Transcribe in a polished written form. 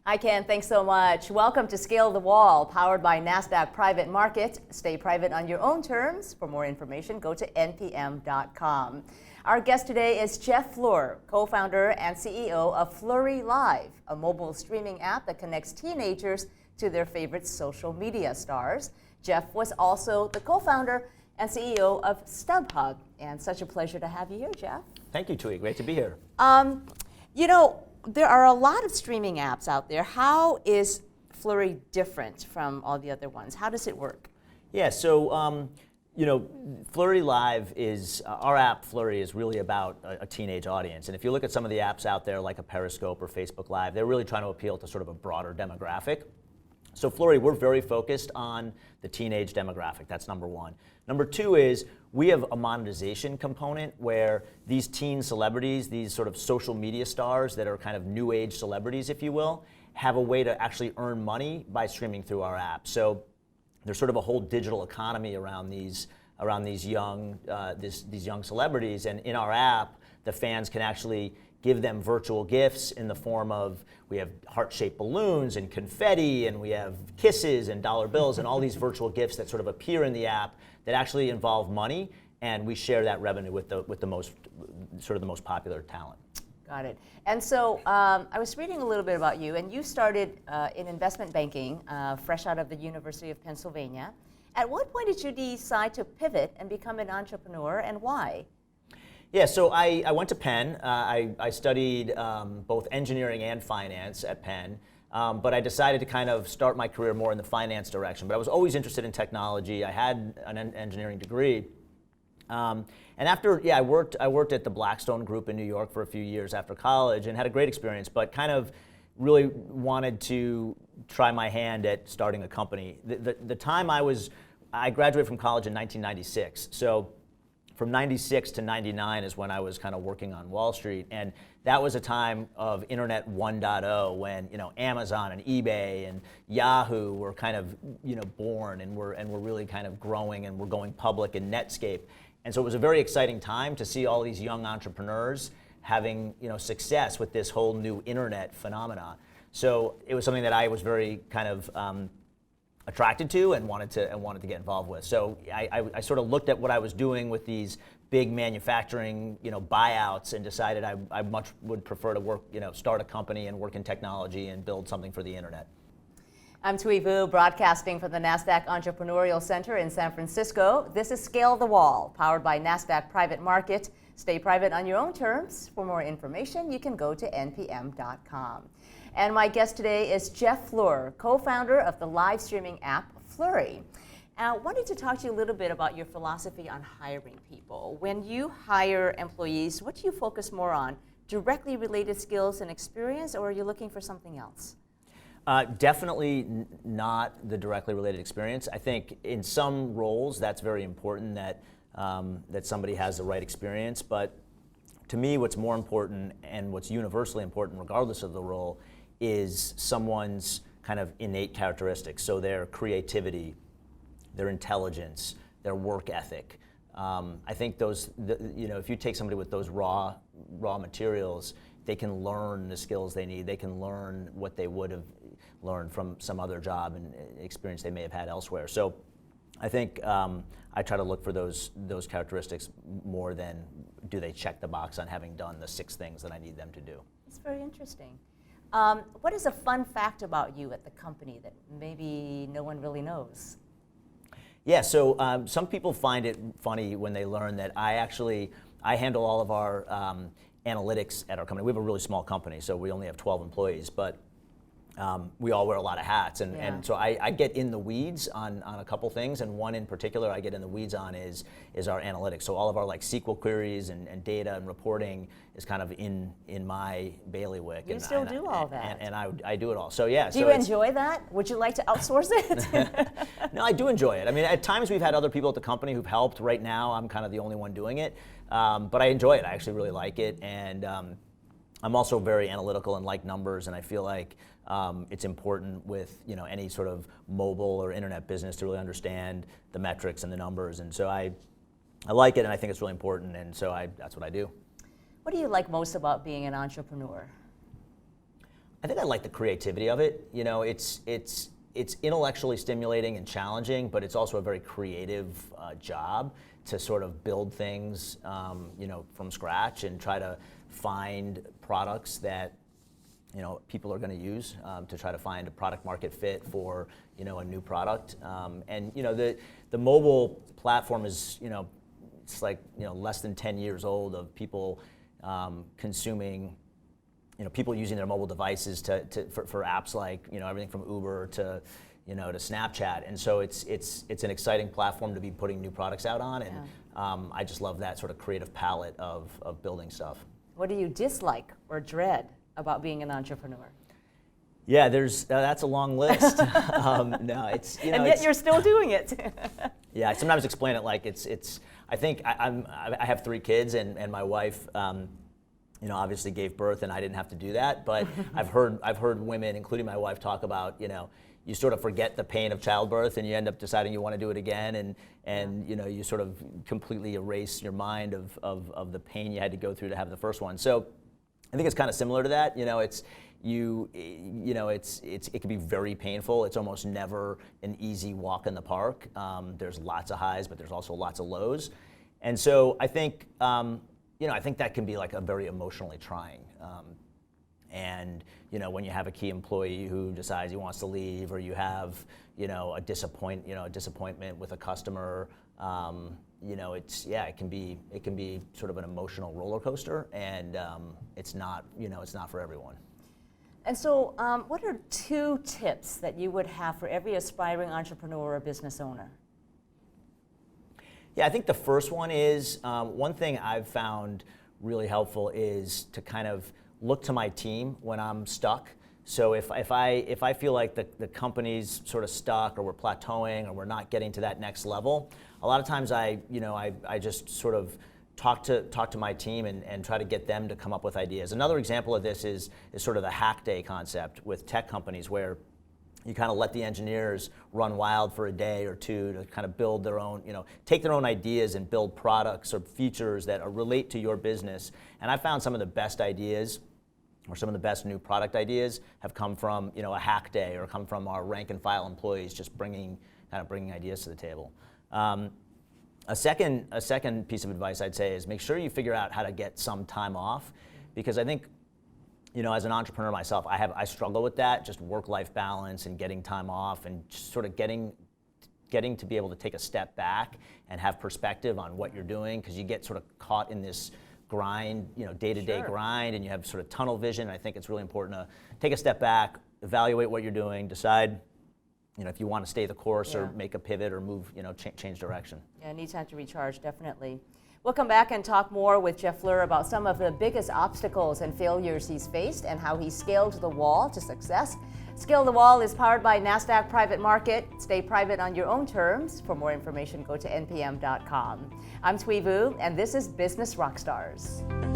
Hi, Ken. Thanks so much. Welcome to Scale the Wall, powered by NASDAQ Private Market. Stay private on your own terms. For more information, go to npm.com. Our guest today is Jeff Flurry, co-founder and CEO of Flurry Live, a mobile streaming app that connects teenagers to their favorite social media stars. Jeff was also the co-founder and CEO of StubHub, and such a pleasure to have you here, Jeff. Thank you, Tui. Great to be here. You know, there are a lot of streaming apps out there. How is Flurry different from all the other ones? How does it work? Yeah, so Flurry Live is, our app Flurry is really about a teenage audience. And if you look at some of the apps out there like a Periscope or Facebook Live, they're really trying to appeal to sort of a broader demographic. So Flurry, we're very focused on the teenage demographic. That's number one. Number two is we have a monetization component where these teen celebrities, these sort of social media stars that are kind of new age celebrities, if you will, have a way to actually earn money by streaming through our app. So there's sort of a whole digital economy around these young celebrities, and in our app, the fans can actually give them virtual gifts in the form of, we have heart-shaped balloons and confetti, and we have kisses and dollar bills and all these virtual gifts that sort of appear in the app that actually involve money, and we share that revenue with the most popular talent. Got it. And so I was reading a little bit about you, and you started in investment banking, fresh out of the University of Pennsylvania. At what point did you decide to pivot and become an entrepreneur, and why? Yeah, so I went to Penn. I studied both engineering and finance at Penn, but I decided to kind of start my career more in the finance direction. But I was always interested in technology. I had an engineering degree. And after, I worked at the Blackstone Group in New York for a few years after college and had a great experience, but kind of really wanted to try my hand at starting a company. The time I graduated from college in 1996, so from 96 to 99 is when I was kind of working on Wall Street, and that was a time of Internet 1.0 when Amazon and eBay and Yahoo were kind of born and were really kind of growing and were going public in Netscape, and so it was a very exciting time to see all these young entrepreneurs having success with this whole new internet phenomena. So it was something that I was very kind of attracted to and wanted to get involved with. So I sort of looked at what I was doing with these big manufacturing buyouts and decided I much would prefer to work, start a company and work in technology and build something for the internet. I'm Tui Vu, broadcasting from the NASDAQ Entrepreneurial Center in San Francisco. This is Scale the Wall, powered by NASDAQ Private Market. Stay private on your own terms. For more information, you can go to npm.com. And my guest today is Jeff Flurry, co-founder of the live streaming app Flurry. I wanted to talk to you a little bit about your philosophy on hiring people. When you hire employees, what do you focus more on? Directly related skills and experience, or are you looking for something else? Definitely not the directly related experience. I think in some roles that's very important that somebody has the right experience, but to me what's more important and what's universally important regardless of the role is someone's kind of innate characteristics. So their creativity, their intelligence, their work ethic. I think if you take somebody with those raw materials, they can learn the skills they need. They can learn what they would have learned from some other job and experience they may have had elsewhere. So I think I try to look for those characteristics more than do they check the box on having done the 6 things that I need them to do. It's very interesting. What is a fun fact about you at the company that maybe no one really knows? Yeah, so some people find it funny when they learn that I handle all of our analytics at our company. We have a really small company, so we only have 12 employees, but we all wear a lot of hats, and so I get in the weeds on a couple things, and one in particular I get in the weeds on is our analytics. So all of our SQL queries and data and reporting is kind of in my bailiwick. You still do all that. And I do it all. So yeah. Do you enjoy that? Would you like to outsource it? No, I do enjoy it. I mean, at times we've had other people at the company who've helped. Right now I'm kind of the only one doing it, but I enjoy it. I actually really like it, and I'm also very analytical and like numbers, and I feel like it's important with any sort of mobile or internet business to really understand the metrics and the numbers, and so I like it, and I think it's really important, and so that's what I do. What do you like most about being an entrepreneur? I think I like the creativity of it. You know, it's intellectually stimulating and challenging, but it's also a very creative job to sort of build things, you know, from scratch and try to find products that, you know, people are going to use, to try to find a product market fit for, you know, a new product. And you know, the mobile platform is, you know, it's like, you know, less than 10 years old of people consuming, you know, people using their mobile devices for apps like, you know, everything from Uber to, you know, to Snapchat. And so it's an exciting platform to be putting new products out on, and I just love that sort of creative palette of building stuff. What do you dislike or dread about being an entrepreneur? Yeah, that's a long list. No, it's, you know, and yet you're still doing it. Yeah, I sometimes explain it like it's. I think I have 3 kids, and my wife, you know, obviously gave birth, and I didn't have to do that. But I've heard women, including my wife, talk about, you know, you sort of forget the pain of childbirth, and you end up deciding you want to do it again, and you know, you sort of completely erase your mind of the pain you had to go through to have the first one. So I think it's kind of similar to that. You know, it can be very painful. It's almost never an easy walk in the park. There's lots of highs, but there's also lots of lows. And so I think, you know, I think that can be like a very emotionally trying. And you know, when you have a key employee who decides he wants to leave, or you have, you know, a disappointment with a customer, you know, it can be sort of an emotional roller coaster, and it's not for everyone. And so, what are 2 tips that you would have for every aspiring entrepreneur or business owner? Yeah, I think the first one is, one thing I've found really helpful is to kind of look to my team when I'm stuck. So if I feel like the company's sort of stuck, or we're plateauing, or we're not getting to that next level, a lot of times I just sort of talk to my team and try to get them to come up with ideas. Another example of this is sort of the hack day concept with tech companies, where you kind of let the engineers run wild for a day or 2 to kind of build their own, you know, take their own ideas and build products or features that relate to your business. And I found some of the best ideas, or some of the best new product ideas, have come from, you know, a hack day, or come from our rank and file employees just bringing ideas to the table. A second piece of advice I'd say is make sure you figure out how to get some time off, because I think, you know, as an entrepreneur myself, I struggle with that, just work-life balance and getting time off, and just sort of getting to be able to take a step back and have perspective on what you're doing, because you get sort of caught in this grind, you know, day-to-day grind, and you have sort of tunnel vision. I think it's really important to take a step back, evaluate what you're doing, decide, you know, if you want to stay the course, or make a pivot, or move, you know, change direction. Yeah, need time to recharge, definitely. We'll come back and talk more with Jeff Flurry about some of the biggest obstacles and failures he's faced, and how he scaled the wall to success. Scale the Wall is powered by NASDAQ Private Market. Stay private on your own terms. For more information, go to npm.com. I'm Flugh, and this is Business Rockstars.